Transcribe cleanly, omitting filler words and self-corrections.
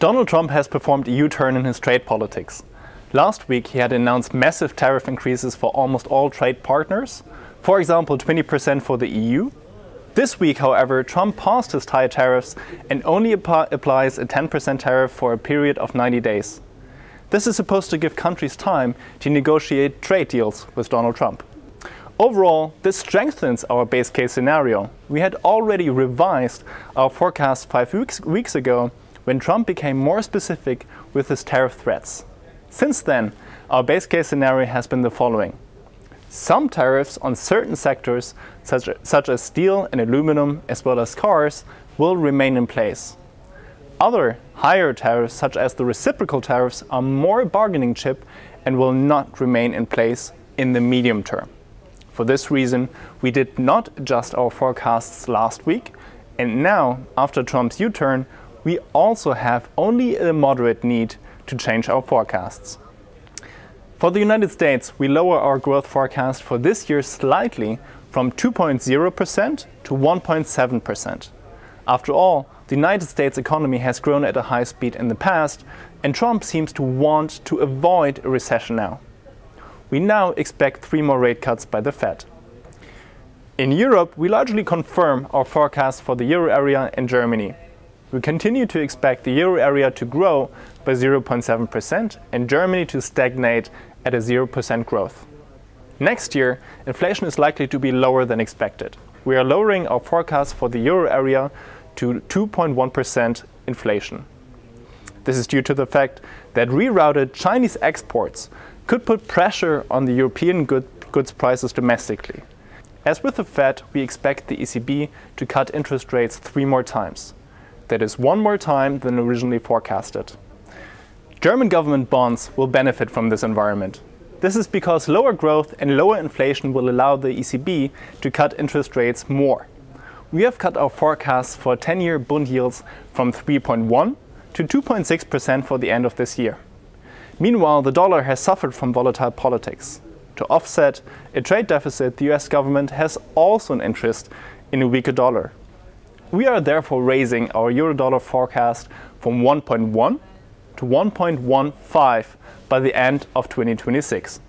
Donald Trump has performed a U-turn in his trade politics. Last week he had announced massive tariff increases for almost all trade partners, for example 20% for the EU. This week, however, Trump paused his high tariffs and only applies a 10% tariff for a period of 90 days. This is supposed to give countries time to negotiate trade deals with Donald Trump. Overall, this strengthens our base case scenario. We had already revised our forecast 5 weeks ago when Trump became more specific with his tariff threats. Since then, our base case scenario has been the following. Some tariffs on certain sectors, such as steel and aluminum, as well as cars, will remain in place. Other higher tariffs, such as the reciprocal tariffs, are more a bargaining chip and will not remain in place in the medium term. For this reason, we did not adjust our forecasts last week, and now, after Trump's U-turn, we also have only a moderate need to change our forecasts. For the United States, we lower our growth forecast for this year slightly from 2.0% to 1.7%. After all, the United States economy has grown at a high speed in the past, and Trump seems to want to avoid a recession now. We now expect 3 more rate cuts by the Fed. In Europe, we largely confirm our forecast for the euro area and Germany. We continue to expect the euro area to grow by 0.7% and Germany to stagnate at a 0% growth. Next year, inflation is likely to be lower than expected. We are lowering our forecast for the euro area to 2.1% inflation. This is due to the fact that rerouted Chinese exports could put pressure on the European goods prices domestically. As with the Fed, we expect the ECB to cut interest rates 3 more times. That is 1 more time than originally forecasted. German government bonds will benefit from this environment. This is because lower growth and lower inflation will allow the ECB to cut interest rates more. We have cut our forecasts for 10-year bond yields from 3.1 to 2.6% for the end of this year. Meanwhile, the dollar has suffered from volatile politics. To offset a trade deficit, the US government has also an interest in a weaker dollar. We are therefore raising our euro-dollar forecast from 1.1 to 1.15 by the end of 2026.